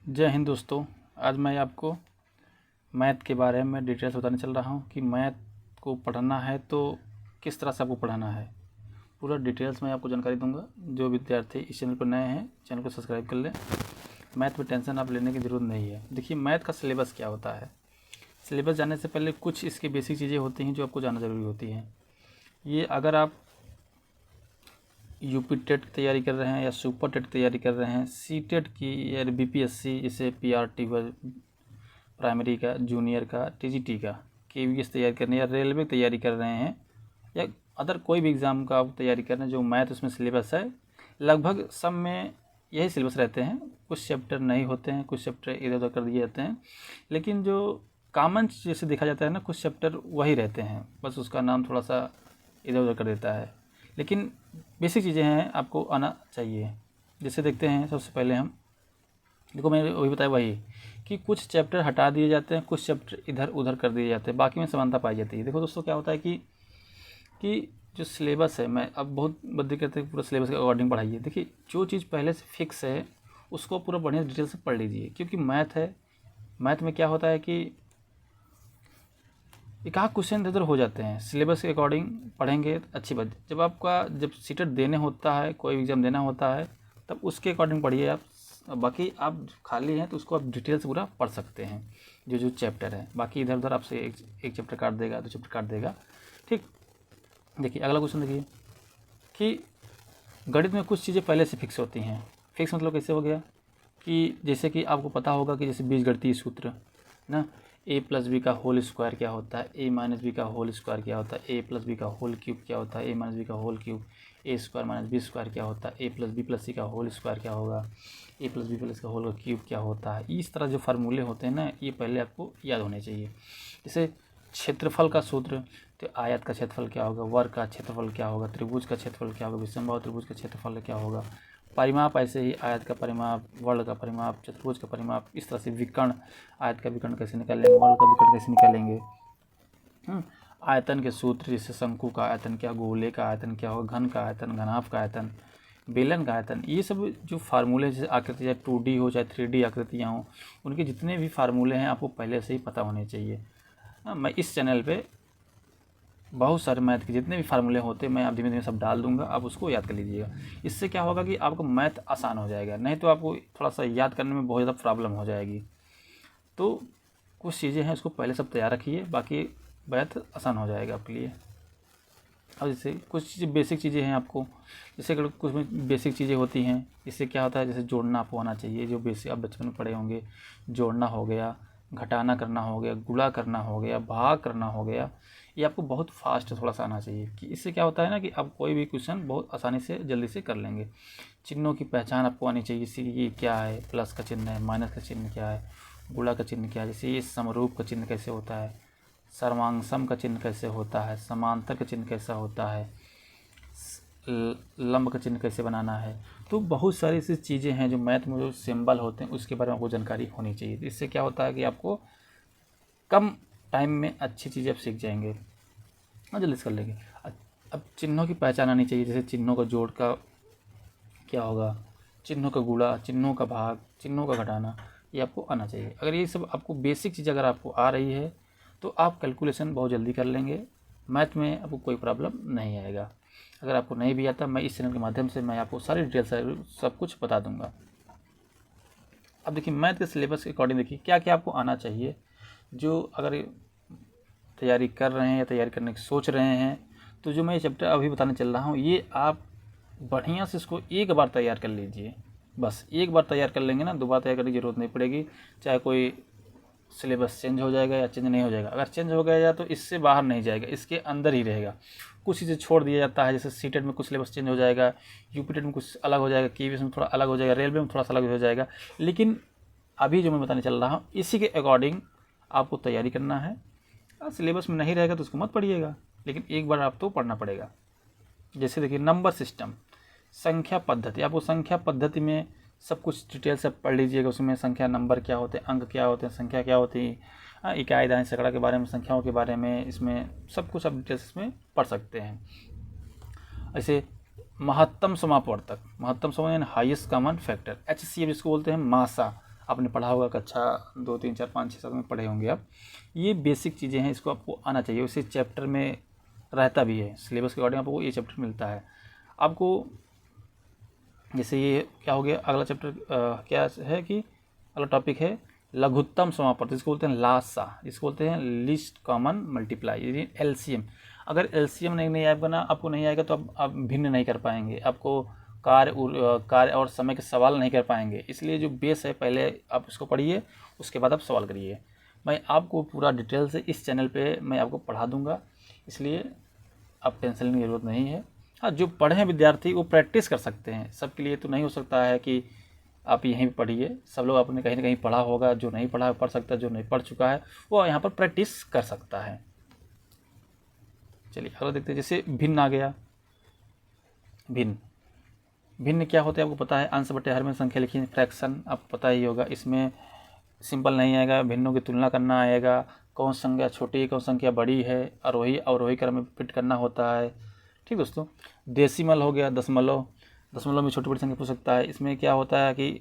जय हिंद दोस्तों। आज मैं आपको मैथ के बारे में डिटेल्स बताने चल रहा हूँ कि मैथ को पढ़ना है तो किस तरह से आपको पढ़ना है। पूरा डिटेल्स मैं आपको जानकारी दूंगा। जो विद्यार्थी इस चैनल पर नए हैं, चैनल को सब्सक्राइब कर लें। मैथ में टेंशन आप लेने की ज़रूरत नहीं है। देखिए, मैथ का सिलेबस क्या होता है। सिलेबस जानने से पहले कुछ इसकी बेसिक चीज़ें होती हैं जो आपको जानना ज़रूरी होती हैं। ये अगर आप यूपी टेट की तैयारी कर रहे हैं या सुपर टेट की तैयारी कर रहे हैं, सी टेट की या बीपीएससी जैसे पीआरटी प्राइमरी का, जूनियर का, टीजीटी का, केवीएस तैयारी करनी है या रेलवे की तैयारी कर रहे हैं या अदर कोई भी एग्ज़ाम का आप तैयारी कर रहे हैं, जो मैथ उसमें सिलेबस है लगभग सब में यही सिलेबस रहते हैं। कुछ चैप्टर नहीं होते हैं, कुछ चैप्टर इधर उधर कर दिए जाते हैं, लेकिन जो कॉमन जैसे देखा जाता है ना, कुछ चैप्टर वही रहते हैं, बस उसका नाम थोड़ा सा इधर उधर कर देता है, लेकिन बेसिक चीज़ें हैं आपको आना चाहिए। जैसे देखते हैं, सबसे पहले हम देखो, मैंने वही बताया वही कि कुछ चैप्टर हटा दिए जाते हैं, कुछ चैप्टर इधर उधर कर दिए जाते हैं, बाकी में समानता पाई जाती है। देखो दोस्तों, क्या होता है कि जो सिलेबस है, मैं अब बहुत बद्दी कहते हैं पूरा सिलेबस के अकॉर्डिंग पढ़ाइए। देखिए, जो चीज़ पहले से फिक्स है उसको पूरा बढ़िया डिटेल से पढ़ लीजिए, क्योंकि मैथ है। मैथ में क्या होता है कि एक आध क्वेश्चन इधर हो जाते हैं। सिलेबस के अकॉर्डिंग पढ़ेंगे अच्छी बात। जब सीटेट देने होता है, कोई एग्ज़ाम देना होता है, तब उसके अकॉर्डिंग पढ़िए आप। बाकी आप खाली हैं तो उसको आप डिटेल से पूरा पढ़ सकते हैं, जो जो चैप्टर है। बाकी इधर उधर आपसे एक चैप्टर काट देगा, दो चैप्टर काट देगा, ठीक। देखिए अगला क्वेश्चन, देखिए कि गणित में कुछ चीज़ें पहले से फिक्स होती हैं। फिक्स मतलब कैसे हो गया कि जैसे कि आपको पता होगा कि जैसे बीजगणितीय सूत्र ना, ए प्लस बी का होल स्क्वायर क्या होता है, ए माइनस बी का होल स्क्वायर क्या होता है, ए प्लस बी का होल क्यूब क्या होता है, ए माइनस बी का होल क्यूब, ए स्क्वायर माइनस बी स्क्वायर क्या होता है, ए प्लस बी प्लस सी का होल स्क्वायर क्या होगा, ए प्लस बी प्लस का होल का क्यूब क्या होता है। इस तरह जो फार्मूले होते हैं ना, ये पहले आपको याद होने चाहिए। जैसे क्षेत्रफल का सूत्र, तो आयत का क्षेत्रफल क्या होगा, वर्ग का क्षेत्रफल क्या होगा, त्रिभुज का क्षेत्रफल क्या होगा, विषमबाहु त्रिभुज का क्षेत्रफल क्या होगा। परिमाप ऐसे ही, आयत का परिमाप, वर्ग का परिमाप, चतुर्भुज का परिमाप, इस तरह से विकर्ण, आयत का विकर्ण कैसे निकालेंगे, वर्ग का विकर्ण कैसे निकालेंगे। आयतन के सूत्र, जैसे शंकु का आयतन क्या, गोले का आयतन क्या होगा, घन का आयतन, घनाभ का आयतन, बेलन का आयतन, ये सब जो फार्मूले, जैसे आकृति चाहे 2D हो चाहे 3D आकृतियाँ हों, उनके जितने भी फार्मूले हैं आपको पहले से ही पता होने चाहिए। मैं इस चैनल पे बहुत सारे मैथ के जितने भी फार्मूले होते हैं मैं आप धीमे धीमे सब डाल दूंगा, आप उसको याद कर लीजिएगा। इससे क्या होगा कि आपको मैथ आसान हो जाएगा, नहीं तो आपको थोड़ा सा याद करने में बहुत ज़्यादा प्रॉब्लम हो जाएगी। तो कुछ चीज़ें हैं, उसको पहले सब तैयार रखिए, बाकी मैथ आसान हो जाएगा आपके लिए। अब जैसे कुछ चीज़ें बेसिक चीज़ें हैं आपको, जैसे अगर कुछ बेसिक चीज़ें होती हैं, इससे क्या होता है, जैसे जोड़ना आपको आना चाहिए, जो बेसिक आप बचपन में पढ़े होंगे। जोड़ना हो गया, घटाना करना हो गया, गुणा करना हो गया, भाग करना हो गया, ये आपको बहुत फास्ट थोड़ा सा आना चाहिए। कि इससे क्या होता है ना कि आप कोई भी क्वेश्चन बहुत आसानी से जल्दी से कर लेंगे। चिन्हों की पहचान आपको आनी चाहिए, जैसे ये क्या है, प्लस का चिन्ह है, माइनस का चिन्ह क्या है, गुणा का चिन्ह क्या है, जैसे ये समरूप का चिन्ह कैसे होता है, सर्वांग का चिन्ह कैसे होता है, समांतर का चिन्ह कैसा होता है, लंब का चिन्ह कैसे बनाना है। तो बहुत सारी ऐसी चीज़ें हैं जो मैथ में जो सिंबल होते हैं उसके बारे में आपको जानकारी होनी चाहिए। इससे क्या होता है कि आपको कम टाइम में अच्छी चीज़ें आप सीख जाएंगे और जल्दी से कर लेंगे। अब चिन्हों की पहचान आनी चाहिए, जैसे चिन्हों का जोड़ का क्या होगा, चिन्हों का गुणा, चिन्हों का भाग, चिन्हों का घटाना, ये आपको आना चाहिए। अगर ये सब आपको बेसिक चीज़ अगर आपको आ रही है तो आप कैलकुलेशन बहुत जल्दी कर लेंगे, मैथ में आपको कोई प्रॉब्लम नहीं आएगा। अगर आपको नहीं भी आता, मैं इस चैनल के माध्यम से मैं आपको सारी डिटेल्स सब कुछ बता दूंगा। अब देखिए, मैथ के सिलेबस के अकॉर्डिंग देखिए क्या क्या आपको आना चाहिए। जो अगर तैयारी कर रहे हैं या तैयारी करने की सोच रहे हैं, तो जो मैं ये चैप्टर अभी बताने चल रहा हूँ, ये आप बढ़िया से इसको एक बार तैयार कर लीजिए। बस एक बार तैयार कर लेंगे ना, दोबारा तैयार करने की ज़रूरत नहीं पड़ेगी। चाहे कोई सिलेबस चेंज हो जाएगा या चेंज नहीं हो जाएगा, अगर चेंज हो गया तो इससे बाहर नहीं जाएगा, इसके अंदर ही रहेगा। कुछ चीज़ें छोड़ दिया जाता है, जैसे सीटेट में कुछ सिलेबस चेंज हो जाएगा, यूपीटेट में कुछ अलग हो जाएगा, केवीएस में थोड़ा अलग हो जाएगा, रेलवे में थोड़ा सा अलग हो जाएगा। लेकिन अभी जो मैं बताने चल रहा हूँ इसी के अकॉर्डिंग आपको तैयारी करना है। सिलेबस में नहीं रहेगा तो उसको मत पढ़िएगा, लेकिन एक बार आप तो पढ़ना पड़ेगा। जैसे देखिए, नंबर सिस्टम, संख्या पद्धति, आपको संख्या पद्धति में सब कुछ डिटेल से पढ़ लीजिएगा। उसमें संख्या नंबर क्या होते हैं, अंक क्या होते हैं, संख्या क्या होती है, इकाई दाएं सैकड़ा के बारे में, संख्याओं के बारे में, इसमें सब कुछ आप डिटेल्स इसमें पढ़ सकते हैं। ऐसे महत्तम समापवर्तक, महत्तम सम यानी हाईएस्ट कॉमन फैक्टर, HCF जिसको बोलते हैं, मासा, आपने पढ़ा होगा कक्षा 2, 3, 4, 5, 6, 7 में पढ़े होंगे आप। ये बेसिक चीज़ें हैं, इसको आपको आना चाहिए। उसी चैप्टर में रहता भी है, सिलेबस के अकॉर्डिंग आपको ये चैप्टर मिलता है आपको। जैसे ये क्या हो गया, अगला चैप्टर क्या है कि अगला टॉपिक है लघुत्तम समापवर्ती, जिसको बोलते हैं लासा, जिसको बोलते हैं लीस्ट कॉमन मल्टीप्लाई, यानी एलसीएम। अगर एलसीएम नहीं आएगा ना, आपको नहीं आएगा तो आप भिन्न नहीं कर पाएंगे, आपको कार्य और समय के सवाल नहीं कर पाएंगे। इसलिए जो बेस है पहले आप इसको पढ़िए, उसके बाद आप सवाल करिए। मैं आपको पूरा डिटेल से इस चैनल पे मैं आपको पढ़ा दूंगा, इसलिए आप टेंशन लेने की ज़रूरत नहीं है। हाँ, जो पढ़े हैं विद्यार्थी वो प्रैक्टिस कर सकते हैं, सबके लिए तो नहीं हो सकता है कि आप यहीं पे पढ़िए। सब लोग आपने कहीं ना कहीं पढ़ा होगा, जो नहीं पढ़ा पढ़ सकता है, जो नहीं पढ़ चुका है वो यहाँ पर प्रैक्टिस कर सकता है। चलिए अगला देखते हैं। जैसे भिन्न आ गया, भिन्न क्या होता है आपको पता है, अंश बटे हर में संख्या लिखी, फ्रैक्शन आपको पता ही होगा। इसमें सिंपल नहीं आएगा, भिन्नों की तुलना करना आएगा, कौन संख्या छोटी है कौन संख्या बड़ी है, अवरोही क्रम में फिट करना होता है। ठीक दोस्तों। डेसिमल हो गया, दशमलव में छोटी बड़ी संख्या पूछ सकता है। इसमें क्या होता है कि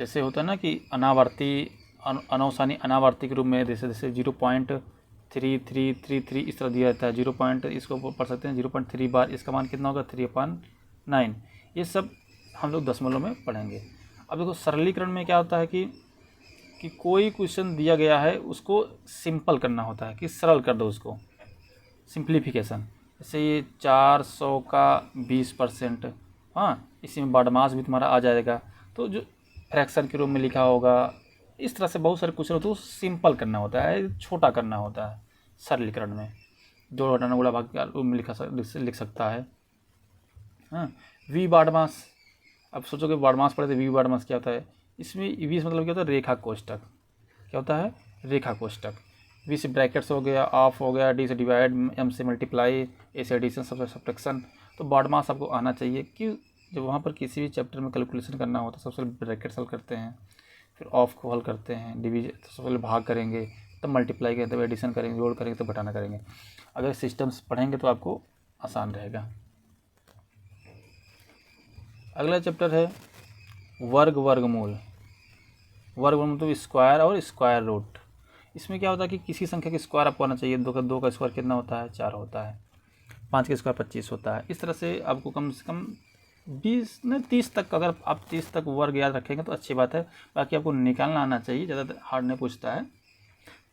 ऐसे होता है ना कि अनावर्ती अनौसानी अनावर्ती के रूप में, जैसे 0.3333 इस तरह दिया जाता है। 0. इसको पढ़ सकते हैं 0.3 बार, इसका मान कितना होगा 3/9। ये सब हम लोग दशमलव में पढ़ेंगे। अब देखो सरलीकरण में क्या होता है कि कोई क्वेश्चन दिया गया है उसको सिंपल करना होता है, कि सरल कर दो उसको, सिंप्लीफिकेशन। जैसे ये 400 का 20%, हाँ, इसी में बारहमास भी तुम्हारा आ जाएगा। तो जो फ्रैक्शन के रूप में लिखा होगा, इस तरह से बहुत सारे क्वेश्चन होते हैं, सिंपल करना होता है, छोटा करना होता है सरलीकरण में। जोड़ घटाना गुणा भाग के रूप में लिख सकता है। हाँ, वी बारहमास, अब सोचोगे बारहमास पढ़े तो वी बारहमास क्या होता है। इसमें वी मतलब क्या होता है, रेखा कोष्टक। क्या होता है, रेखा कोष्टक। वी से ब्रैकेट्स हो गया, ऑफ हो गया, डी से डिवाइड, एम से मल्टीप्लाई, ए से एडिशन, सब से सब्ट्रैक्शन। तो बारहमास आपको आना चाहिए कि जब वहाँ पर किसी भी चैप्टर में कैलकुलेशन करना होता है, सबसे ब्रैकेट्स हल करते हैं, फिर ऑफ को हल करते हैं, डिवीजन तो सबसे पहले भाग करेंगे, तब मल्टीप्लाई करेंगे, तब एडिशन करेंगे, जोड़ करेंगे, तब घटाना करेंगे। अगर सिस्टम्स पढ़ेंगे तो आपको आसान रहेगा। अगला चैप्टर है वर्गमूल। वर्गमूल मतलब स्क्वायर और स्क्वायर रूट। इसमें क्या होता है कि किसी संख्या का स्क्वायर आपको आना चाहिए। 2 का स्क्वायर कितना होता है, 4 होता है। 5 का स्क्वायर 25 होता है। इस तरह से आपको कम से कम 20 नहीं 30 तक, अगर आप 30 तक वर्ग याद रखेंगे तो अच्छी बात है। बाकी आपको निकालना आना चाहिए, ज़्यादा हार्ड नहीं पूछता है।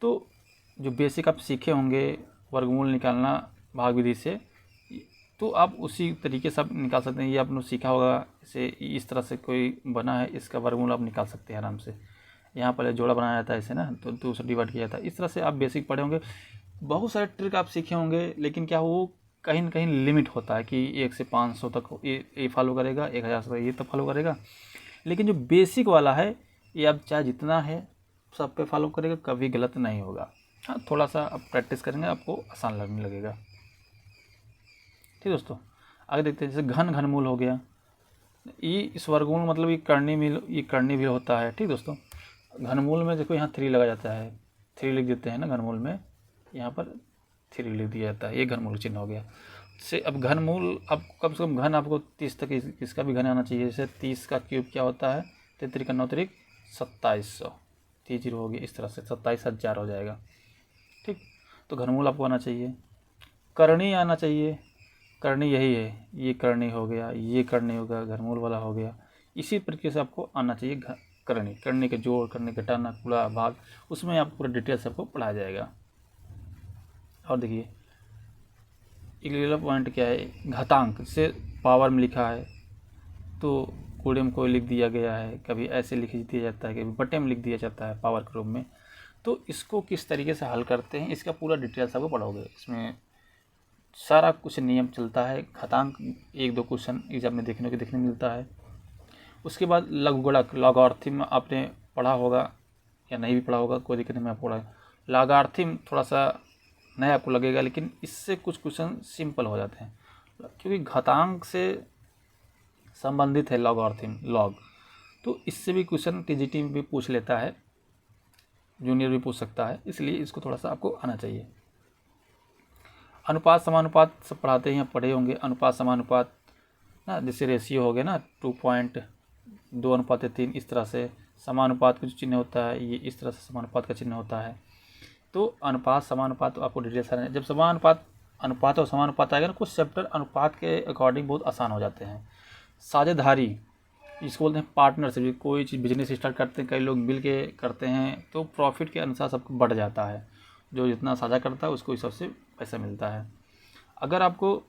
तो जो बेसिक आप सीखे होंगे वर्गमूल निकालना भाग विधि से, तो आप उसी तरीके से आप निकाल सकते हैं। ये आपने सीखा होगा, इसे इस तरह से कोई बना है, इसका वर्गमूल आप निकाल सकते हैं आराम से। यहाँ पहले जोड़ा बनाया जाता है इसे ना, तो दूसरा डिवाइड किया जाता है। इस तरह से आप बेसिक पढ़े होंगे, बहुत सारे ट्रिक आप सीखे होंगे, लेकिन क्या वो कहीं ना कहीं लिमिट होता है कि 1 से 500 तक ये फॉलो करेगा, 1000 तक ये तक फॉलो करेगा। लेकिन जो बेसिक वाला है ये आप चाहे जितना है सब पे फॉलो करेगा, कभी गलत नहीं होगा। हाँ, थोड़ा सा आप प्रैक्टिस करेंगे आपको आसान लगने लगेगा। ठीक दोस्तों, आगे देखते हैं। जैसे घनमूल हो गया, ये इस वर्गमूल मतलब ये करनी भी होता है। ठीक दोस्तों, घनमूल में देखो यहाँ 3 लगा जाता है, 3 लिख देते हैं ना घनमूल में, यहाँ पर 3 लिख दिया जाता है, ये घनमूल चिन्ह हो गया। से अब घनमूल, अब कम से कम घन आपको 30 तक इसका भी घन आना चाहिए। जैसे 30 का क्यूब क्या होता है, 33 का 9 3 2700, 30 हो गया, इस तरह से 27,000 हो जाएगा। ठीक, तो घनमूल आपको आना चाहिए। करणी आना चाहिए, करणी यही है, ये करणी हो गया, ये करणी हो गया, घनमूल वाला हो गया। इसी तरीके से आपको आना चाहिए करनी के जोड़, करनी घटाना, गुणा भाग, उसमें आपको पूरा डिटेल से आपको पढ़ाया जाएगा। और देखिए एक अगला पॉइंट क्या है, घातांक से पावर में लिखा है तो कूड़े में कोई लिख दिया गया है, कभी ऐसे लिख दिया जाता है, कभी बटे में लिख दिया जाता है पावर के रूप में। तो इसको किस तरीके से हल करते हैं, इसका पूरा डिटेल्स आपको पढ़ोगे। इसमें सारा कुछ नियम चलता है। घातांक 1-2 क्वेश्चन एग्जाम में देखने मिलता है। उसके बाद लघुगणक, लॉगरिथम आपने पढ़ा होगा या नहीं भी पढ़ा होगा, कोई दिक्कत नहीं, मैं आपको पढ़ा। लॉगरिथम थोड़ा सा नया आपको लगेगा, लेकिन इससे कुछ क्वेश्चन सिंपल हो जाते हैं, क्योंकि घातांक से संबंधित है लॉगरिथम, लॉग। तो इससे भी क्वेश्चन टीजीटी में भी पूछ लेता है, जूनियर भी पूछ सकता है, इसलिए इसको थोड़ा सा आपको आना चाहिए। अनुपात समानुपात सब पढ़ाते हैं, पढ़े होंगे अनुपात समानुपात ना, जैसे रेशियो हो गया ना, 2:3 इस तरह से। समानुपात का जो चिन्ह होता है ये इस तरह से समानुपात का चिन्ह होता है। तो अनुपात समानुपात तो आपको डिटेल सारे, जब समानुपात अनुपात और समानुपात आएगा ना, कुछ चैप्टर अनुपात के अकॉर्डिंग बहुत आसान हो जाते हैं। साझेदारी इसको बोलते हैं पार्टनरशिप। कोई चीज़ बिजनेस स्टार्ट करते हैं, कई लोग मिल के करते हैं तो प्रॉफिट के अनुसार सबको बढ़ जाता है। जो जितना साझा करता है उसको हिसाब से पैसा मिलता है। अगर आपको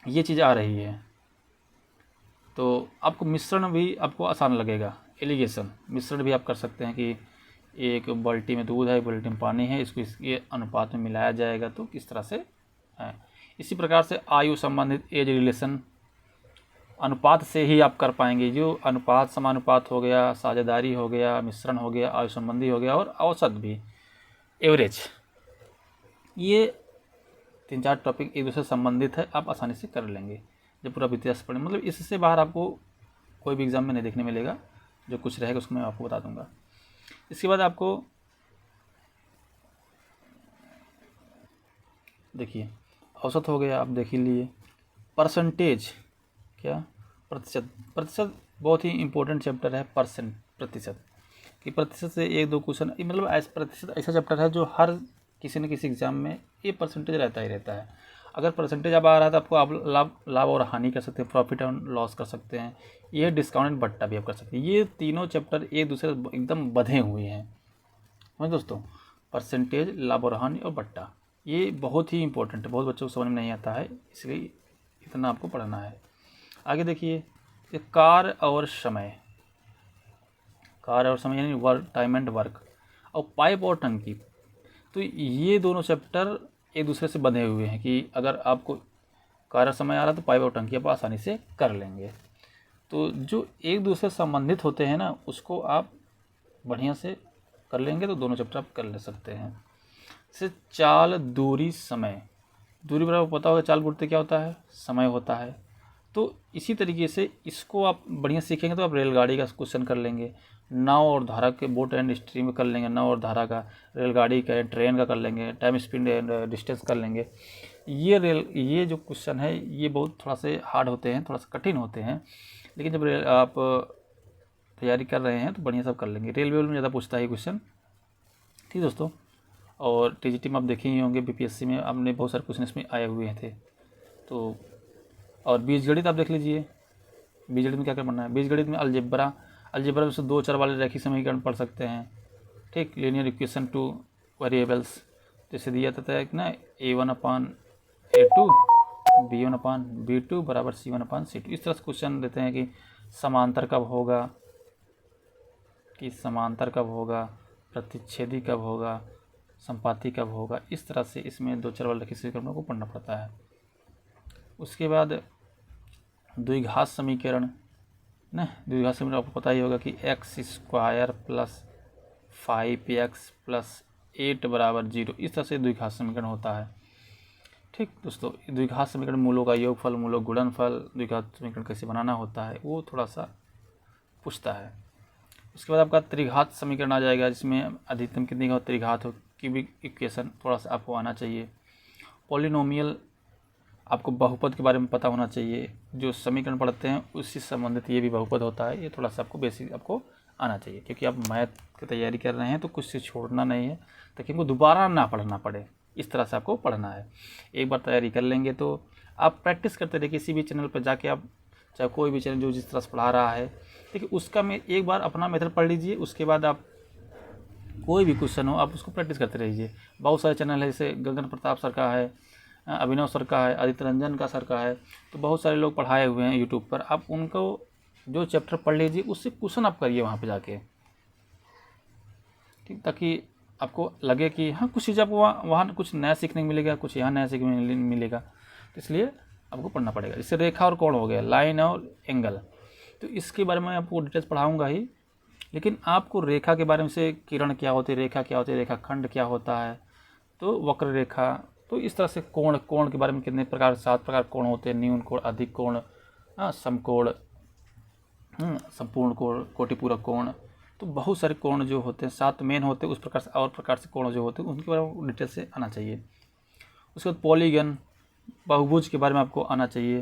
ये चीज़ आ रही है तो आपको मिश्रण भी आपको आसान लगेगा। एलिगेशन मिश्रण भी आप कर सकते हैं कि एक बाल्टी में दूध है, एक बाल्टी में पानी है, इसको इसके अनुपात में मिलाया जाएगा तो किस तरह से है। इसी प्रकार से आयु संबंधित एज रिलेशन अनुपात से ही आप कर पाएंगे। जो अनुपात समानुपात हो गया, साझेदारी हो गया, मिश्रण हो गया, आयु संबंधी हो गया और औसत भी, एवरेज, ये 3-4 टॉपिक एक दूसरे से संबंधित है, आप आसानी से कर लेंगे जब पूरा इतिहास पढ़ें। मतलब इससे बाहर आपको कोई भी एग्ज़ाम में नहीं देखने मिलेगा। जो कुछ रहेगा उसको मैं आपको बता दूंगा। इसके बाद आपको देखिए औसत हो गया, आप देख ही लिए। परसेंटेज क्या, प्रतिशत। प्रतिशत बहुत ही इंपॉर्टेंट चैप्टर है। प्रतिशत कि प्रतिशत से 1-2 क्वेश्चन, मतलब ऐसा प्रतिशत ऐसा चैप्टर है जो हर किसी न किसी एग्ज़ाम में ये परसेंटेज रहता ही रहता है। अगर परसेंटेज अब आ रहा है तो आपको आप लाभ और हानि कर सकते हैं, प्रॉफिट एंड लॉस कर सकते हैं, ये डिस्काउंट एंड बट्टा भी आप कर सकते हैं। ये तीनों चैप्टर एक दूसरे से एकदम बंधे हुए हैं। समझ दोस्तों, परसेंटेज, लाभ और हानि और बट्टा, ये बहुत ही इंपॉर्टेंट है। बहुत बच्चों को समझ में नहीं आता है, इसलिए इतना आपको पढ़ना है। आगे देखिए कार्य और समय। कार्य और समय यानी वर्क, टाइम एंड वर्क। और पाइप और टंकी, तो ये दोनों चैप्टर एक दूसरे से बंधे हुए हैं कि अगर आपको कार्य समय आ रहा है तो पाइप और टंकी आप आसानी से कर लेंगे। तो जो एक दूसरे से संबंधित होते हैं ना, उसको आप बढ़िया से कर लेंगे तो दोनों चैप्टर आप कर ले सकते हैं। जैसे चाल, दूरी, समय। दूरी बराबर पता होगा, चाल गुणते क्या होता है, समय होता है। तो इसी तरीके से इसको आप बढ़िया सीखेंगे तो आप रेलगाड़ी का क्वेश्चन कर लेंगे, नाव और धारा के, बोट एंड स्ट्रीम में कर लेंगे, नाव और धारा का, रेलगाड़ी का, ट्रेन का कर लेंगे, टाइम स्पीड एंड डिस्टेंस कर लेंगे। ये जो क्वेश्चन है ये बहुत थोड़ा से हार्ड होते हैं, थोड़ा सा कठिन होते हैं, लेकिन जब आप तैयारी कर रहे हैं तो बढ़िया सब कर लेंगे। रेलवे में ज़्यादा पूछता है क्वेश्चन, ठीक दोस्तों। और टीजीटी में आप देखे ही होंगे, बीपीएससी में आपने बहुत सारे क्वेश्चन इसमें आए हुए थे। तो और बीजगणित आप देख लीजिए, बीजगणित में क्या क्या पढ़ना है। बीजगणित में अलजेब्रा में से 2 चर वाले रैखिक समीकरण पढ़ सकते हैं, ठीक। लीनियर इक्वेशन टू वेरिएबल्स, जैसे दिया था ना, a1/a2 b1/b2 बराबर c1/c2। इस तरह से क्वेश्चन देते हैं कि समांतर कब होगा, प्रतिच्छेदी कब होगा, संपाती कब होगा। इस तरह से इसमें 2 चर वाले रैखिक समीकरणों को पढ़ना पड़ता है। उसके बाद द्विघात समीकरण ना, द्विघात समीकरण आपको पता ही होगा कि x² + 5x + 8 बराबर 0। इस तरह से द्विघात समीकरण होता है, ठीक दोस्तों। द्विघात समीकरण मूलों का योगफल, मूलों गुणनफल, द्विघात समीकरण कैसे बनाना होता है वो थोड़ा सा पूछता है। उसके बाद आपका त्रिघात समीकरण आ जाएगा, जिसमें अधिकतम कितनी का त्रिघात हो, क्यूबिक इक्वेशन थोड़ा सा आपको आना चाहिए। पॉलिनोमियल, आपको बहुपद के बारे में पता होना चाहिए। जो समीकरण पढ़ते हैं उससे संबंधित ये भी बहुपद होता है, ये थोड़ा सा आपको बेसिक आपको आना चाहिए, क्योंकि आप मैथ की तैयारी कर रहे हैं तो कुछ से छोड़ना नहीं है ताकि हमको दोबारा ना पढ़ना पड़े। इस तरह से आपको पढ़ना है। एक बार तैयारी कर लेंगे तो आप प्रैक्टिस करते रहिए। किसी भी चैनल पर जाके आप, चाहे कोई भी चैनल जो जिस तरह से पढ़ा रहा है, देखिए उसका में एक बार अपना मेथड पढ़ लीजिए, उसके बाद आप कोई भी क्वेश्चन हो आप उसको प्रैक्टिस करते रहिए। बहुत सारे चैनल है, जैसे गगन प्रताप सर का है, अभिनव सर का है, आदित्य रंजन का सर का है, तो बहुत सारे लोग पढ़ाए हुए हैं यूट्यूब पर। आप उनको जो चैप्टर पढ़ लीजिए उससे क्वेश्चन आप करिए वहाँ पे जाके, ठीक, ताकि आपको लगे कि हाँ कुछ चीज़ आपको वहाँ कुछ नया सीखने को मिलेगा, कुछ यहाँ नया सीखने मिलेगा। तो इसलिए आपको पढ़ना पड़ेगा। इससे रेखा और कोण हो गया, लाइन और एंगल, तो इसके बारे में आपको डिटेल्स पढ़ाऊँगा ही, लेकिन आपको रेखा के बारे में से किरण क्या होती है, रेखा क्या होती है, रेखाखंड क्या होता है, तो वक्र रेखा, तो इस तरह से कोण के बारे में कितने प्रकार, 7 प्रकार कोण होते हैं, न्यून कोण, अधिक कोण, समकोण, संपूर्ण कोण, कोटिपूरक कोण। तो बहुत सारे कोण जो होते हैं, 7 मेन होते हैं, उस प्रकार से और प्रकार से कोण जो होते हैं उनके बारे में डिटेल से आना चाहिए। उसके बाद पॉलीगन, बहुभुज के बारे में आपको आना चाहिए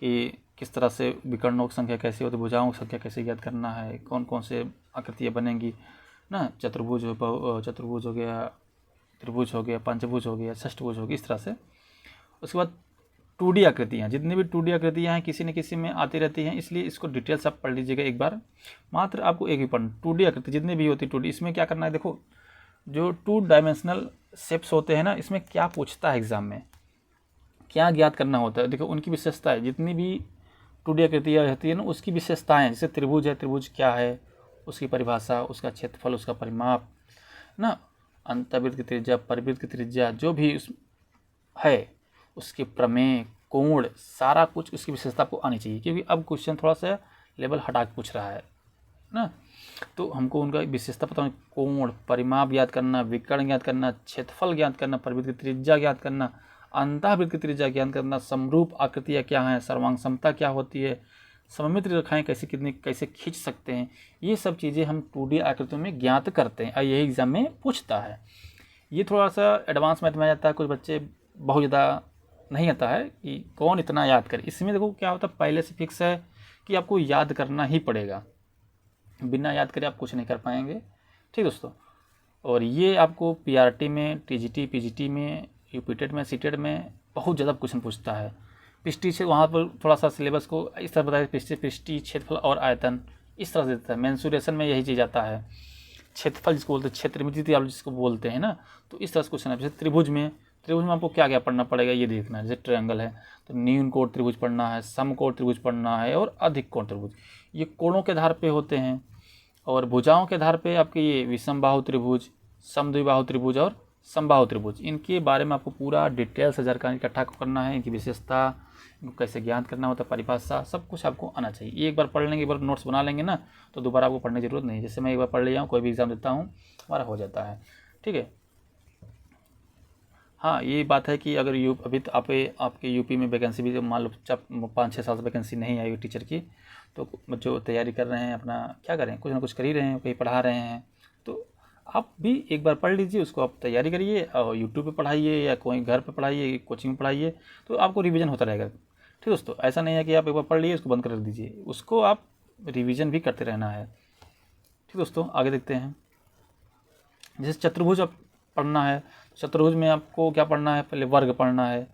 कि किस तरह से विकर्णों की संख्या कैसे होती है, भुजाओं की संख्या कैसे ज्ञात करना है, कौन कौन से आकृतियाँ बनेंगी ना, चतुर्भुज चतुर्भुज हो गया, त्रिभुज हो गया, पंचभुज हो गया, षष्ठभुज हो गया, इस तरह से। उसके बाद 2D आकृतियाँ, जितनी भी 2D आकृतियाँ हैं किसी न किसी में आती रहती हैं, इसलिए इसको डिटेल्स आप पढ़ लीजिएगा एक बार। मात्र आपको एक ही पढ़ना, 2D आकृति जितनी भी होती है 2D, इसमें क्या करना है, देखो जो 2 डायमेंशनल शेप्स होते हैं ना, इसमें क्या पूछता है एग्जाम में, क्या ज्ञात करना होता है, देखो उनकी विशेषता है, जितनी भी 2D आकृतियाँ रहती है ना उसकी विशेषताएँ, जैसे त्रिभुज है, त्रिभुज क्या है, उसकी परिभाषा, उसका क्षेत्रफल, उसका परिमाप ना, अंतर्वृत्त की त्रिज्या, परिवृत्त की त्रिज्या, जो भी उस है, उसके प्रमेय, कोण, सारा कुछ उसकी विशेषता आपको आनी चाहिए, क्योंकि अब क्वेश्चन थोड़ा सा लेवल हटा के पूछ रहा है ना, तो हमको उनका विशेषता पता होनी, कोण, परिमाप ज्ञात करना, विकर्ण ज्ञात करना, क्षेत्रफल ज्ञात करना, परिवृत्त की त्रिज्या ज्ञात करना, अंतःवृत्त की त्रिज्या ज्ञात करना, समरूप आकृतियाँ क्या हैं, सर्वांग समता क्या होती है, सममित रेखाएं कैसे खींच सकते हैं, ये सब चीज़ें हम 2D आकृतियों में ज्ञात करते हैं और यही एग्जाम में पूछता है। ये थोड़ा सा एडवांस मैथ में आ जाता है, कुछ बच्चे बहुत ज़्यादा नहीं आता है कि कौन इतना याद करे। इसमें देखो क्या होता है, पहले से फिक्स है कि आपको याद करना ही पड़ेगा, बिना याद करे आप कुछ नहीं कर पाएंगे, ठीक दोस्तों। और ये आपको PRT में, TGT, PGT में, यूपीटेट में, सीटेट में बहुत ज़्यादा क्वेश्चन पूछता है। पृष्ठीय से वहाँ पर थोड़ा सा सिलेबस को इस तरह बताया, पृष्ठीय, क्षेत्रफल और आयतन, इस तरह से देता है। मेंसुरेशन में यही चीज़ आता है, क्षेत्रफल जिसको बोलते हैं, क्षेत्रमिति आप जिसको बोलते हैं ना, तो इस तरह से क्वेश्चन है। जैसे त्रिभुज में आपको क्या क्या पढ़ना पड़ेगा ये देखना है, जैसे ट्रायंगल है तो न्यून कोण त्रिभुज पढ़ना है, समकोण त्रिभुज पढ़ना है और अधिक कोण त्रिभुज, ये कोणों के आधार पे होते हैं। और भुजाओं के आधार पे आपके ये विषमबाहु त्रिभुज, समद्विबाहु त्रिभुज और समबाहु त्रिभुज, इनके बारे में आपको पूरा डिटेल से जानकारी इकट्ठा करना है, इनकी विशेषता, इनको कैसे ज्ञान करना होता है, परिभाषा, सब कुछ आपको आना चाहिए। एक बार पढ़ लेंगे, एक बार नोट्स बना लेंगे ना, तो दोबारा आपको पढ़ने की जरूरत नहीं है। जैसे मैं एक बार पढ़ लिया हूँ, कोई भी एग्जाम देता हूँ हमारा हो जाता है, ठीक है। हाँ, ये बात है कि अगर अभी तो आपके यूपी में वैकेंसी भी मान लो 5-6 साल से वैकेंसी नहीं आई टीचर की, तो जो तैयारी कर रहे हैं अपना क्या करें, कुछ ना कुछ कर ही रहे हैं, कहीं पढ़ा रहे हैं, तो आप भी एक बार पढ़ लीजिए, उसको आप तैयारी करिए और यूट्यूब पे पढ़ाइए या कोई घर पे पढ़ाइए, कोचिंग में पढ़ाइए, तो आपको रिवीजन होता रहेगा, ठीक दोस्तों। ऐसा नहीं है कि आप एक बार पढ़ लिए उसको बंद कर दीजिए, उसको आप रिवीजन भी करते रहना है, ठीक दोस्तों। आगे देखते हैं, जैसे चतुर्भुज आप पढ़ना है, चतुर्भुज में आपको क्या पढ़ना है, पहले वर्ग पढ़ना है,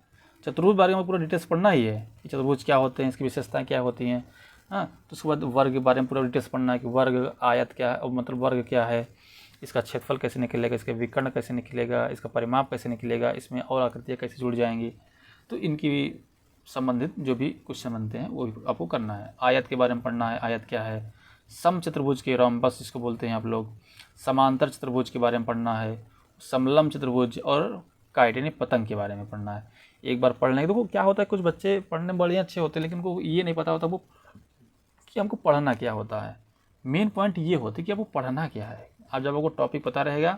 चतुर्भुज बारे में पूरा डिटेल्स पढ़ना ही है कि चतुर्भुज क्या होते हैं, इसकी विशेषताएं क्या होती हैं, हाँ। तो उसके बाद वर्ग के बारे में पूरा डिटेल्स पढ़ना है कि वर्ग, आयत क्या है, मतलब वर्ग क्या है, इसका क्षेत्रफल कैसे निकलेगा, इसके विकर्ण कैसे निकलेगा, इसका परिमाप कैसे निकलेगा, इसमें और आकृतियाँ कैसे जुड़ जाएंगी, तो इनकी संबंधित जो भी क्वेश्चन बनते हैं वो भी आपको करना है। आयत के बारे में पढ़ना है, आयत क्या है, सम चतुर्भुज के, रोम्बस जिसको बोलते हैं आप लोग, समांतर चतुर्भुज के बारे में पढ़ना है, समलम चतुर्भुज और काइट यानी पतंग के बारे में पढ़ना है। एक बार पढ़ लेंगे, देखो क्या होता है, कुछ बच्चे पढ़ने बड़े अच्छे होते हैं लेकिन उनको ये नहीं पता होता वो कि हमको पढ़ना क्या होता है। मेन पॉइंट ये होती है कि आपको पढ़ना क्या है। आप जब आपको टॉपिक पता रहेगा,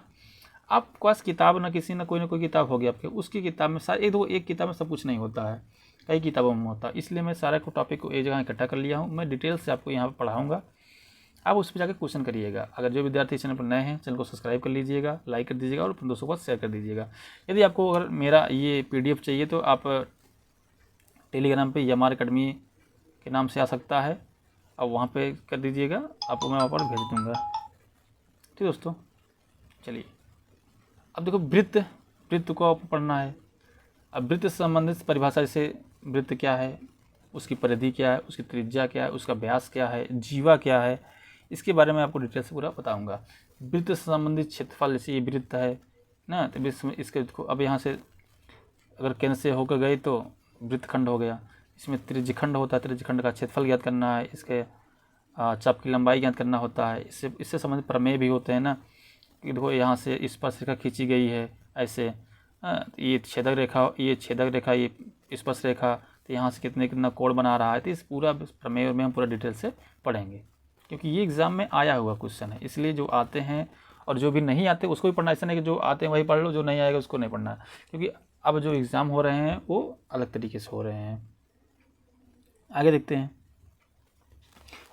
आपके पास किताब ना कोई किताब होगी आपके, उसकी किताब में एक किताब में सब कुछ नहीं होता है, कई किताबों में होता है। इसलिए मैं सारे को टॉपिक को एक जगह इकट्ठा कर लिया हूँ, मैं डिटेल से आपको यहाँ पर पढ़ाऊँगा, आप उस पर जाकर क्वेश्चन करिएगा। अगर जो विद्यार्थी चैनल पर नए हैं, चैनल को सब्सक्राइब कर लीजिएगा, लाइक कर दीजिएगा और अपने दोस्तों को शेयर कर दीजिएगा। यदि आपको अगर मेरा ये PDF चाहिए तो आप टेलीग्राम पे यमार अकेडमी के नाम से आ सकता है, अब वहाँ पे कर दीजिएगा, आपको मैं वहाँ पर भेज दूँगा, ठीक दोस्तों। चलिए अब देखो, वृत्त को आपको पढ़ना है। अब वृत्त से संबंधित परिभाषा, जैसे वृत्त क्या है, उसकी परिधि क्या है, उसकी त्रिज्या क्या है, उसका व्यास क्या है, जीवा क्या है, इसके बारे में आपको डिटेल से पूरा बताऊंगा। वृत्त से संबंधित क्षेत्रफल, जैसे ये वृत्त है ना, तो इसके अब यहाँ से अगर केंद्र से होकर गए तो वृत्तखंड हो गया। इसमें त्रिज्यखंड होता है, त्रिज्यखंड का क्षेत्रफल ज्ञात करना है, इसके चाप की लंबाई ज्ञात करना होता है। इससे संबंधित प्रमेय भी होते हैं ना, कि देखो यहाँ से स्पर्श रेखा खींची गई है ऐसे, ये छेदक रेखा, ये स्पर्श रेखा, तो यहाँ से कितना कोण बना रहा है, तो इस पूरा प्रमेय में हम पूरा डिटेल से पढ़ेंगे, क्योंकि ये एग्ज़ाम में आया हुआ क्वेश्चन है। इसलिए जो आते हैं और जो भी नहीं आते उसको भी पढ़ना, ऐसा नहीं कि जो आते हैं वही पढ़ लो, जो नहीं आएगा उसको नहीं पढ़ना, क्योंकि अब जो एग्ज़ाम हो रहे हैं वो अलग तरीके से हो रहे हैं। आगे देखते हैं।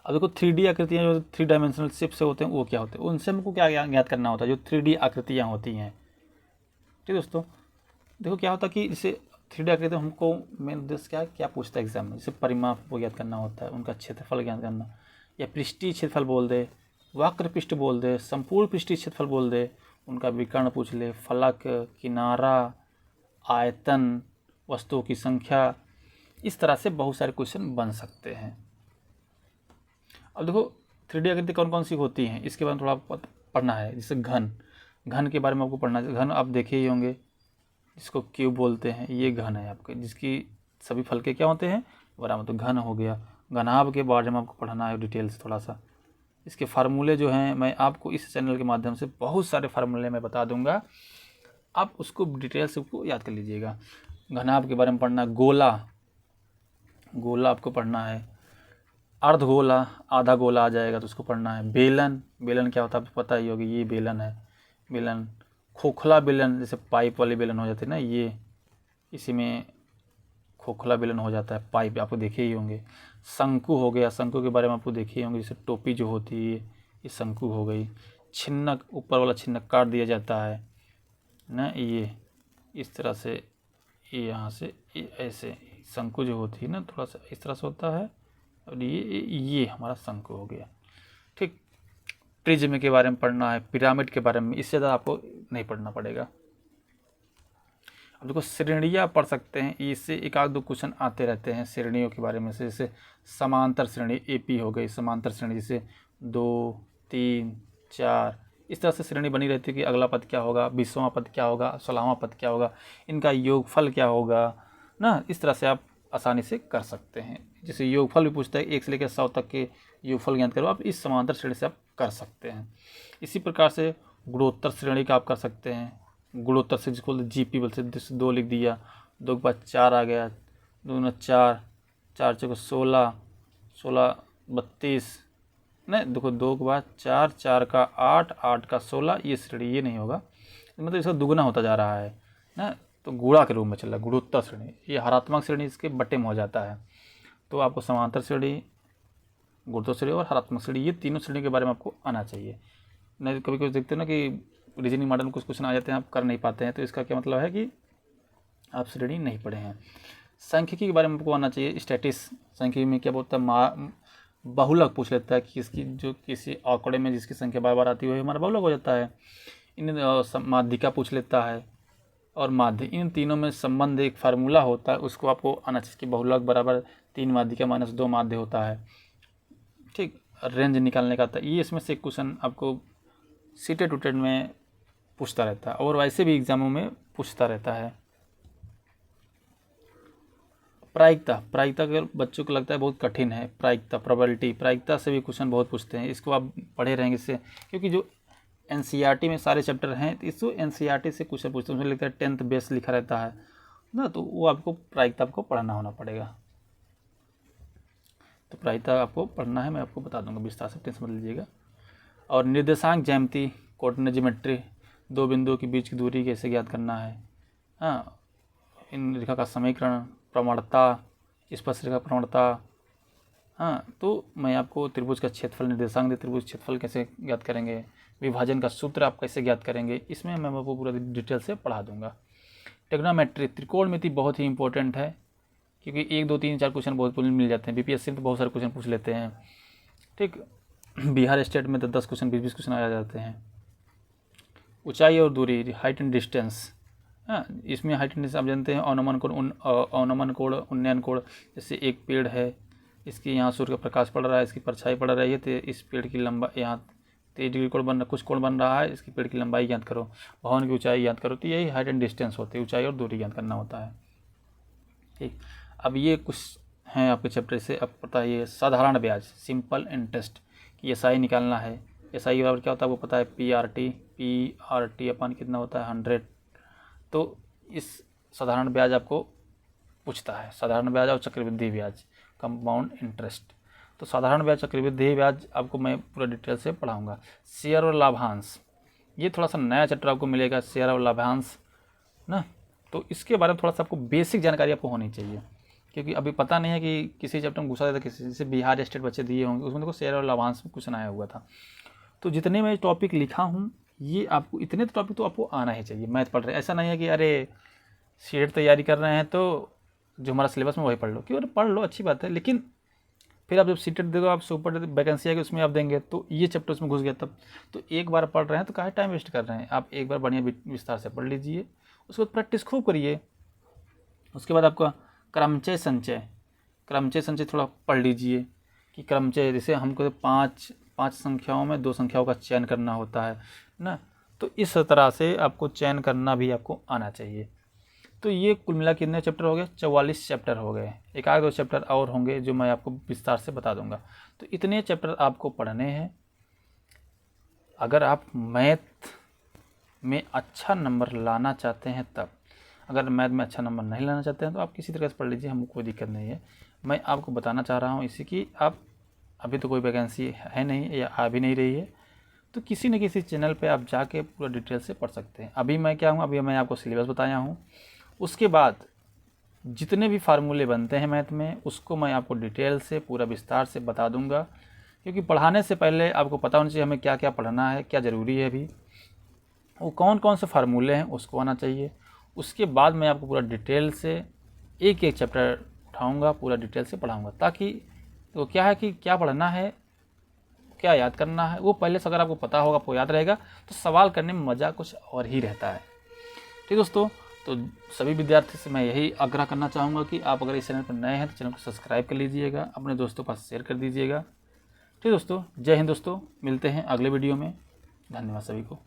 अब देखो 3D आकृतियाँ, जो 3 डायमेंशनल शेप से होते हैं वो क्या होते हैं, उनसे हमको क्या ज्ञात करना होता है, जो 3D आकृतियाँ होती हैं, ठीक दोस्तों। देखो क्या होता है कि जैसे 3D आकृति हमको मेन उद्देश्य क्या है, क्या पूछता है एग्जाम में, जैसे परिमाप को ज्ञात करना होता है, उनका क्षेत्रफल ज्ञात करना, या पृष्ठीय क्षेत्रफल बोल दे, वक्र पृष्ठ बोल दे, संपूर्ण पृष्ठीय क्षेत्रफल बोल दे, उनका विकर्ण पूछ ले, फलक, किनारा, आयतन, वस्तुओं की संख्या, इस तरह से बहुत सारे क्वेश्चन बन सकते हैं। अब देखो 3D आकृति कौन कौन सी होती हैं, इसके बारे में थोड़ा पढ़ना है। जैसे घन के बारे में आपको पढ़ना है। घन आप देखे ही होंगे, जिसको क्यूब बोलते हैं, ये घन है आपके, जिसकी सभी फलके क्या होते हैं, बराबर, तो घन हो गया। घनाभ के बारे में आपको पढ़ना है डिटेल से थोड़ा सा। इसके फार्मूले जो हैं मैं आपको इस चैनल के माध्यम से बहुत सारे फार्मूले मैं बता दूंगा, आप उसको डिटेल से उसको याद कर लीजिएगा। घनाभ के बारे में पढ़ना, गोला आपको पढ़ना है, अर्धगोला, आधा गोला आ जाएगा तो उसको पढ़ना है। बेलन क्या होता है आपको पता ही होगी, ये बेलन है। बेलन, खोखला बेलन, जैसे पाइप वाली बेलन हो जाती है ना, ये इसी में खोखला बेलन हो जाता है, पाइप आपको देखे ही होंगे। शंकु हो गया, शंकु के बारे में आपको देखे ही होंगे, जैसे टोपी जो होती है ये शंकु हो गई। छिन्नक, ऊपर वाला छिन्नक काट दिया जाता है ना, ये इस तरह से, ये यहाँ से ऐसे, शंकु जो होती है ना थोड़ा सा इस तरह से होता है, और ये हमारा शंकु हो गया। ठीक, प्रिज्म के बारे में पढ़ना है, पिरामिड के बारे में, इससे ज़्यादा आपको नहीं पढ़ना पड़ेगा। अब देखो श्रेणियाँ पढ़ सकते हैं, इससे एक आध दो क्वेश्चन आते रहते हैं श्रेणियों के बारे में से। जैसे समांतर श्रेणी, एपी हो गई समांतर श्रेणी, जैसे 2, 3, 4, इस तरह से श्रेणी बनी रहती है कि अगला पद क्या होगा, 20वां पद क्या होगा, 16वां पद क्या होगा, इनका योगफल क्या होगा ना, इस तरह से आप आसानी से कर सकते हैं। जैसे योगफल भी पूछता है, 1 से लेकर 100 तक के योगफल ज्ञात करो, आप इस समांतर श्रेणी से आप कर सकते हैं। इसी प्रकार से गुणोत्तर श्रेणी का आप कर सकते हैं। गुणोत्तर से जिसको जीपी बोलते हैं, 2 लिख दिया, 2 के बाद 4 आ गया, 2 में 4, 4 चौके 16, 16 32, नहीं देखो 2 के बाद 4, 4 का 8, 8 का 16, ये श्रेणी ये नहीं होगा, मतलब इसका दुगना होता जा रहा है ना, तो गुणा के रूप में चल रहा है गुणोत्तर श्रेणी। ये हरात्मक श्रेणी इसके बटे में हो जाता है। तो आपको समांतर श्रेणी, गुणोत्तर श्रेणी और हरात्मक श्रेणी, ये तीनों श्रेणी के बारे में आपको आना चाहिए। नहीं कभी कभी देखते हो ना कि रीजनिंग मॉडल में कुछ क्वेश्चन आ जाते हैं, आप कर नहीं पाते हैं, तो इसका क्या मतलब है कि आप श्रेणी नहीं पढ़े हैं। सांख्यिकी के बारे में आपको आना चाहिए। स्टैटिस सांख्यिकी में क्या बोलता है, बहुलक पूछ लेता है कि इसकी जो किसी आंकड़े में जिसकी संख्या बार बार आती है हमारा बहुलक हो जाता है। इन माध्यिका पूछ लेता है, और माध्य, इन तीनों में संबंध एक फार्मूला होता है, उसको आपको आना चाहिए कि बहुलक बराबर 3 माध्यिका माइनस 2 माध्य होता है। ठीक, रेंज निकालने का था ये, इसमें से क्वेश्चन आपको सीटेड टूटेड में पूछता रहता है, और वैसे भी एग्जामों में पूछता रहता है। प्रायिकता अगर बच्चों को लगता है बहुत कठिन है, प्रायिकता, प्रोबेबिलिटी, प्रायिकता से भी क्वेश्चन बहुत पूछते हैं, इसको आप पढ़े रहेंगे इससे, क्योंकि जो एनसीईआरटी में सारे चैप्टर हैं, तो इसको एनसीईआरटी से क्वेश्चन पूछते हैं, उसमें लिखता है 10th बेस लिखा रहता है ना, तो वो आपको प्रायिकता आपको पढ़ना होना पड़ेगा। तो प्रायिकता आपको पढ़ना है, मैं आपको बता दूंगा विस्तार से, टेंशन मत लीजिएगा। और निर्देशांक ज्यामिति, कोऑर्डिनेट ज्योमेट्री, 2 बिंदुओं के बीच की दूरी कैसे ज्ञात करना है, हाँ, इन रेखा का समीकरण, प्रवणता, स्पर्शरेखा प्रवणता, हाँ, तो मैं आपको त्रिभुज का क्षेत्रफल, निर्देशांक दे त्रिभुज क्षेत्रफल कैसे ज्ञात करेंगे, विभाजन का सूत्र आप कैसे ज्ञात करेंगे, इसमें मैं आपको पूरा डिटेल से पढ़ा दूंगा। ट्रिग्नोमेट्री, त्रिकोणमिति बहुत ही इंपॉर्टेंट है, क्योंकि 1, 2, 3, 4 क्वेश्चन बहुत मिल जाते हैं, बीपीएससी में तो बहुत सारे क्वेश्चन पूछ लेते हैं। ठीक, बिहार स्टेट में तो 10 क्वेश्चन 20 क्वेश्चन आ जाते हैं। ऊंचाई और दूरी, हाइट एंड डिस्टेंस, हाँ, इसमें हाइट एंड डिस्टेंस आप जानते हैं, अवनमन कोण, उन्नयन कोण, जैसे एक पेड़ है, इसकी यहाँ सूर्य का प्रकाश पड़ रहा है, इसकी परछाई पड़ रही है, तो इस पेड़ की लंबाई यहाँ 23 डिग्री कोण बन रहा, कुछ कोण बन रहा है, इसकी पेड़ की लंबाई ज्ञात करो, भवन की ऊंचाई ज्ञात करो, तो यही हाइट एंड डिस्टेंस होती है, ऊंचाई और दूरी ज्ञात करना होता है। ठीक, अब ये कुछ हैं आपके चैप्टर से, अब पता है ये साधारण ब्याज, सिंपल इंटरेस्ट की एसआई निकालना है। एसआई बराबर क्या होता है आपको पता है, पीआरटी अपन कितना होता है 100। तो इस साधारण ब्याज आपको पूछता है, साधारण ब्याज और चक्रवृद्धि ब्याज, कंपाउंड इंटरेस्ट। तो साधारण ब्याज, चक्रवृद्धि ब्याज आपको मैं पूरा डिटेल से पढ़ाऊंगा। शेयर और लाभांश, ये थोड़ा सा नया चैप्टर आपको मिलेगा, शेयर और लाभांश ना, तो इसके बारे में थोड़ा सा आपको बेसिक जानकारी आपको होनी चाहिए, क्योंकि अभी पता नहीं है कि किसी चैप्टर में घुसा देता, किसी जैसे बिहार स्टेट बच्चे दिए होंगे, उसमें देखो शेयर और लाभांश में क्वेश्चन आया हुआ था। तो जितने मैं टॉपिक लिखा हूँ, ये आपको इतने टॉपिक तो आपको आना ही चाहिए। मैथ पढ़ रहे, ऐसा नहीं है कि अरे सीटेट तैयारी कर रहे हैं तो जो हमारा सिलेबस में वही पढ़ लो, क्यों पढ़ लो, अच्छी बात है, लेकिन फिर आप जब सीटेट देखो, आप सुपर वैकेंसी आएगी उसमें आप देंगे तो ये चैप्टर उसमें घुस गया तब। तो एक बार पढ़ रहे हैं तो काहे टाइम वेस्ट कर रहे हैं, आप एक बार बढ़िया विस्तार से पढ़ लीजिए, उसके बाद प्रैक्टिस खूब करिए। उसके बाद आपका क्रमचय संचय थोड़ा पढ़ लीजिए कि क्रमचय, जैसे हमको 5 संख्याओं में 2 संख्याओं का चयन करना होता है ना, तो इस तरह से आपको चयन करना भी आपको आना चाहिए। तो ये कुल मिला कितने चैप्टर हो गए, 44 चैप्टर हो गए। एक आध 2 चैप्टर और होंगे जो मैं आपको विस्तार से बता दूंगा। तो इतने चैप्टर आपको पढ़ने हैं। अगर आप मैथ में अच्छा नंबर लाना चाहते हैं तब, अगर मैथ में अच्छा नंबर नहीं लाना चाहते हैं तो आप किसी तरह से पढ़ लीजिए, हमको कोई दिक्कत नहीं है। मैं आपको बताना चाह रहा हूँ इसी की, आप अभी तो कोई वैकेंसी है नहीं या आ भी नहीं रही है, तो किसी न किसी चैनल पे आप जाके पूरा डिटेल से पढ़ सकते हैं। अभी मैं क्या हूँ, अभी मैं आपको सिलेबस बताया हूँ, उसके बाद जितने भी फार्मूले बनते हैं मैथ में उसको मैं आपको डिटेल से पूरा विस्तार से बता दूंगा, क्योंकि पढ़ाने से पहले आपको पता होना चाहिए हमें क्या क्या पढ़ना है, क्या ज़रूरी है, अभी वो कौन कौन से फार्मूले हैं उसको आना चाहिए। उसके बाद मैं आपको पूरा डिटेल से एक एक चैप्टर उठाऊंगा, पूरा डिटेल से पढ़ाऊंगा, ताकि तो क्या है कि क्या पढ़ना है, क्या याद करना है, वो पहले से अगर आपको पता होगा, आपको याद रहेगा, तो सवाल करने में मज़ा कुछ और ही रहता है। ठीक दोस्तों, तो सभी विद्यार्थी से मैं यही आग्रह करना चाहूँगा कि आप अगर इस चैनल पर नए हैं तो चैनल को सब्सक्राइब कर लीजिएगा, अपने दोस्तों के पास शेयर कर दीजिएगा। ठीक दोस्तों, जय हिंद दोस्तों, मिलते हैं अगले वीडियो में। धन्यवाद सभी को।